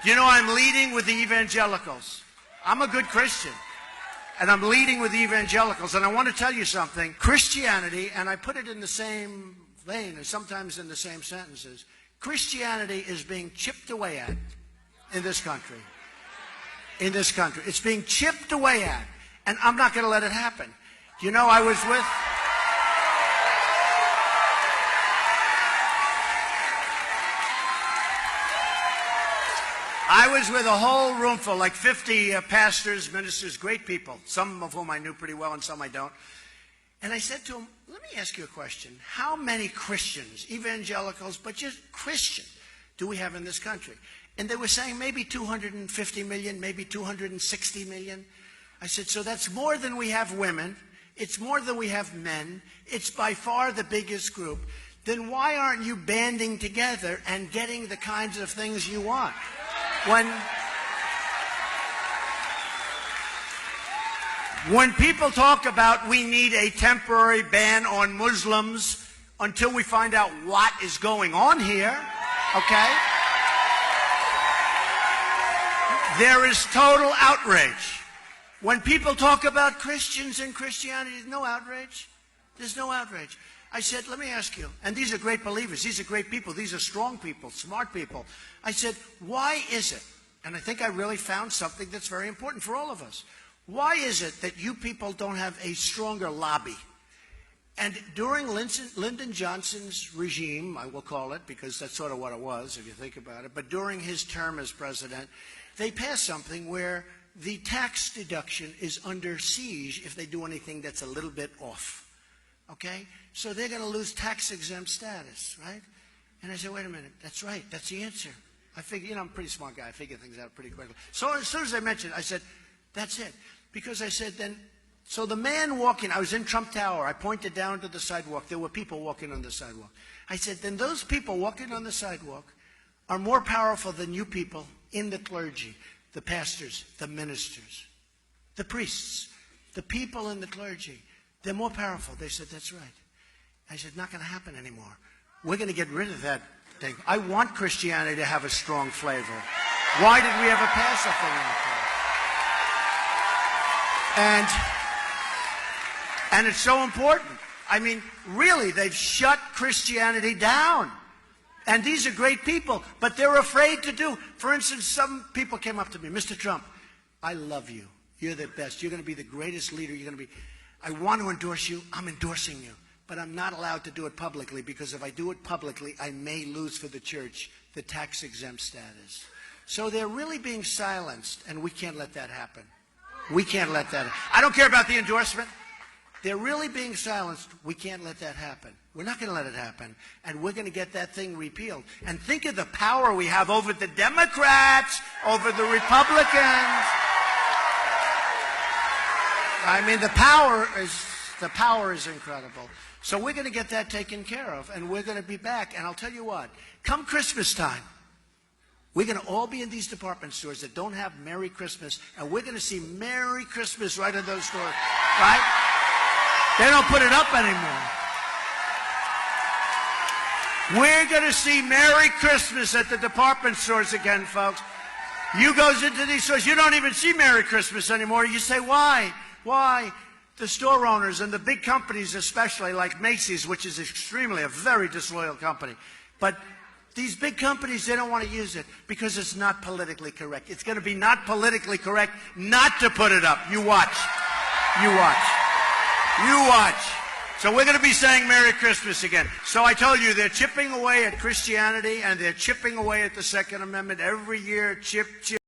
You know, I'm leading with the evangelicals. I'm a good Christian. And I'm leading with the evangelicals. And I want to tell you something. Christianity, and I put it in the same vein, and sometimes in the same sentences, Christianity is being chipped away at in this country. In this country. It's being chipped away at. And I'm not going to let it happen. You know, I was with a whole room full, like 50 pastors, ministers, great people, some of whom I knew pretty well and some I don't. And I said to them, let me ask you a question. How many Christians, evangelicals, but just Christians, do we have in this country? And they were saying maybe 250 million, maybe 260 million. I said, so that's more than we have women. It's more than we have men. It's by far the biggest group. Then why aren't you banding together and getting the kinds of things you want? When people talk about we need a temporary ban on Muslims until we find out what is going on here, okay? There is total outrage. When people talk about Christians and Christianity, there's no outrage. There's no outrage. I said, let me ask you, and these are great believers, these are great people, these are strong people, smart people. I said, why is it, and I think I really found something that's very important for all of us, why is it that you people don't have a stronger lobby? And during Lyndon Johnson's regime, I will call it, because that's sort of what it was, if you think about it, but during his term as president, they passed something where the tax deduction is under siege if they do anything that's a little bit off. Okay? So they're going to lose tax-exempt status, right? And I said, wait a minute, that's right, that's the answer. I figure, you know, I'm a pretty smart guy, I figure things out pretty quickly. So as soon as I mentioned it, I said, that's it. Because I said then, so the man walking, I was in Trump Tower, I pointed down to the sidewalk, there were people walking on the sidewalk. I said, then those people walking on the sidewalk are more powerful than you people in the clergy, the pastors, the ministers, the priests, the people in the clergy. They're more powerful. They said, that's right. I said, not going to happen anymore. We're going to get rid of that thing. I want Christianity to have a strong flavor. Why did we ever pass a thing like that? And it's so important. I mean, really, they've shut Christianity down. And these are great people, but they're afraid to do. For instance, some people came up to me, Mr. Trump, I love you. You're the best. You're going to be the greatest leader. You're going to be. I want to endorse you. I'm endorsing you. But I'm not allowed to do it publicly because if I do it publicly, I may lose for the church the tax-exempt status. So they're really being silenced, and we can't let that happen. We can't let that happen. I don't care about the endorsement. They're really being silenced. We can't let that happen. We're not going to let it happen. And we're going to get that thing repealed. And think of the power we have over the Democrats, over the Republicans. I mean, the power is incredible. So we're going to get that taken care of, and we're going to be back. And I'll tell you what, come Christmas time, we're going to all be in these department stores that don't have Merry Christmas, and we're going to see Merry Christmas right in those stores, right? They don't put it up anymore. We're going to see Merry Christmas at the department stores again, folks. You goes into these stores, you don't even see Merry Christmas anymore. You say, why? Why? The store owners and the big companies especially, like Macy's, which is a very disloyal company. But these big companies, they don't want to use it because it's not politically correct. It's going to be not politically correct not to put it up. You watch. You watch. You watch. So we're going to be saying Merry Christmas again. So I told you, they're chipping away at Christianity and they're chipping away at the Second Amendment every year, chip, chip.